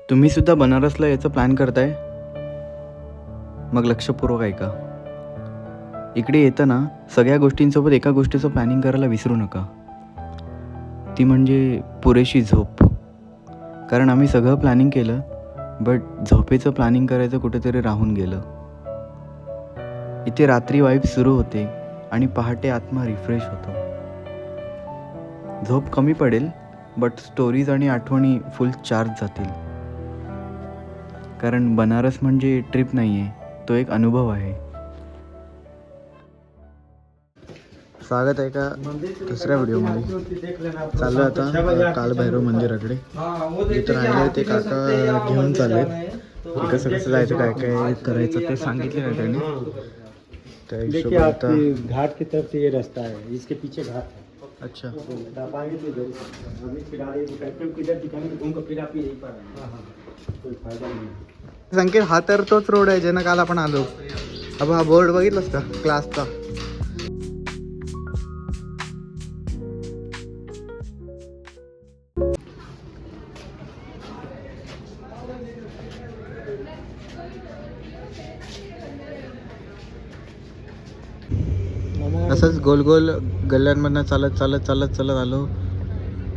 तुम्ही सुद्धा बनारसला याचा प्लॅन करताय? मग लक्षपूर्वक ऐका. इकडे येताना सगळ्या गोष्टींसोबत एका गोष्टीचं प्लॅनिंग करायला विसरू नका. ती म्हणजे पुरेशी झोप. कारण आम्ही सगळं प्लॅनिंग केलं, बट झोपेचं प्लॅनिंग करायचं कुठेतरी राहून गेलं. इथे रात्री वाईब सुरू होते आणि पहाटे आत्मा रिफ्रेश होतो. झोप कमी पडेल, बट स्टोरीज आणि आठवणी फुल चार्ज जातील. कारण बनारस म्हणजे ट्रिप नाही आहे, तो एक अनुभव आहे. स्वागत आहे का दुसऱ्या व्हिडिओमध्ये. चाललो आता कालभैरव मंदिराकडे. इथं राहिले ते काका घेऊन चालले की कसं कसं जायचं, काय काय करायचं ते सांगितले ना त्यांनी. त्या हिशोबाने आता घाट की तरफ से ये रास्ता है, इसके पीछे घाट है. अच्छा आप आएंगे तो इधर अभी फिर आगे पेट्रोल किधर दिखाएंगे, घूम कर फिर आप यहीं पर आएंगे. कोई फायदा नहीं. संकेत, हा तर तोच रोड आहे ज्यानं काल आपण आलो. अब हा बोर्ड बघितलास का क्लासचा? असंच गोल गोल गल्ल्यांमधनं चालत चालत चालत चालत आलो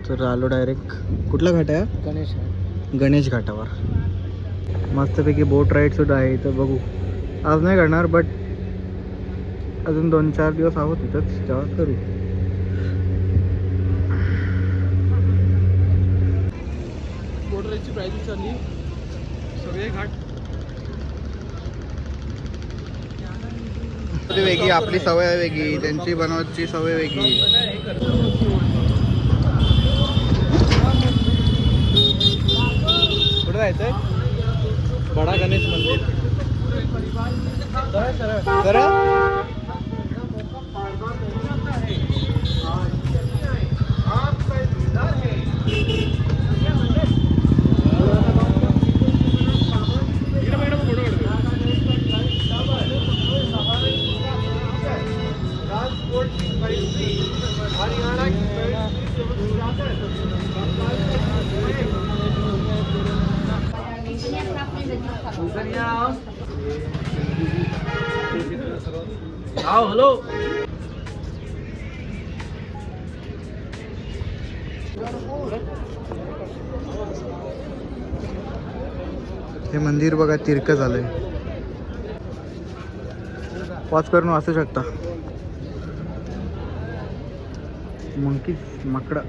तर आलो डायरेक्ट कुठला घाट आहे हा? गणेश घाटावर. मस्तपैकी बोट राईड सुद्धा आहे इथं. बघू, आज नाही करणार, बट अजून 2-4 दिवस आहोत तिथंच, तेव्हा करू. बोट राईडची प्राइस चालली सगळे घाट वेगळी, आपली सवय वेगळी, त्यांची बनवायची सवय वेगळी. कुठे जायचंय? बडा गणेश मंदिर. हॅलो. हे मंदिर बघा तिरकं झालंय. पॉज करून वाचू शकता. मंकीज, माकडं.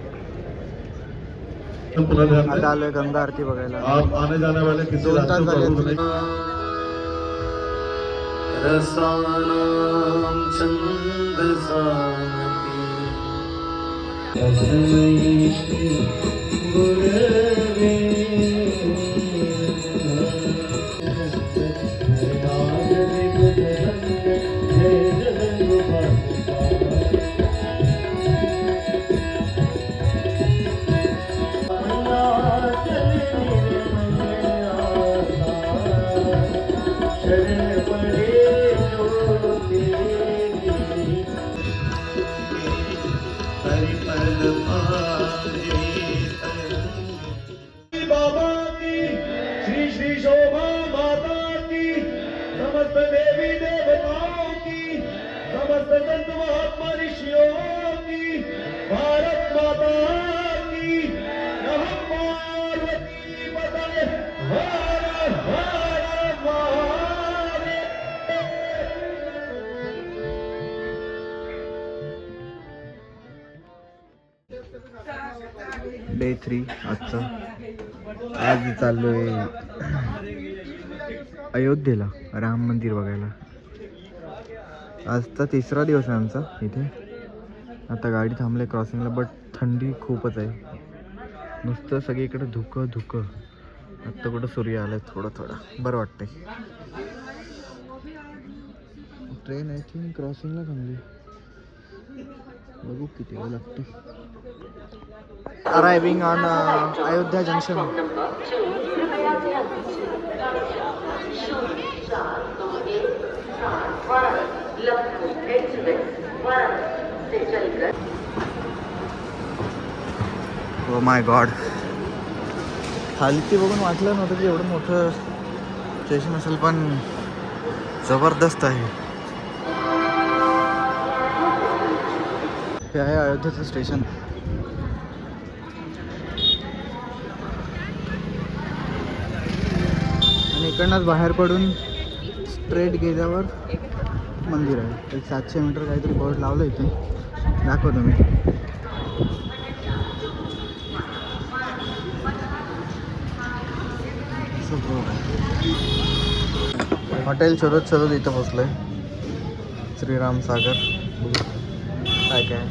आता आलोय गंगा आरती बघायला. आने जाने वाले किसी 2 तास झाले. रसानां बाबा की, श्री श्री शोभा माता की, समस्त देवी देवताओं की, समस्त संत महात्मा ऋषियों की, भारत माता की, नमः पार्वती पतये हर हर महादेव. डे 3 आजचा. आज चाललोय अयोध्येला राम मंदिर बघायला. आजचा 3रा दिवस आहे आमचा इथे. आता गाडी थांबले क्रॉसिंगला, बट थंडी खूपच आहे. नुसतं सगळीकडे धुकं धुकं. आत्ता कुठं सूर्य आलाय थोडं थोडं बरं वाटतंय. ट्रेन आय थिंक क्रॉसिंगला थांबली. बघू किती वेळ लागतो. Arriving on Ayodhya junction. Oh my God. खालती बघून वाटलं नव्हतं की एवढं मोठं स्टेशन असेल, पण जबरदस्त आहे. हे आहे अयोध्येचं स्टेशन. आणि इकडनंच बाहेर पडून स्ट्रेट गेल्यावर मंदिर आहे. एक 700 मीटर काहीतरी बोर्ड लावलं इथे, दाखवतो मी. हॉटेल शोधत शोधत इथं पोचलोय. श्रीराम सागर. काय काय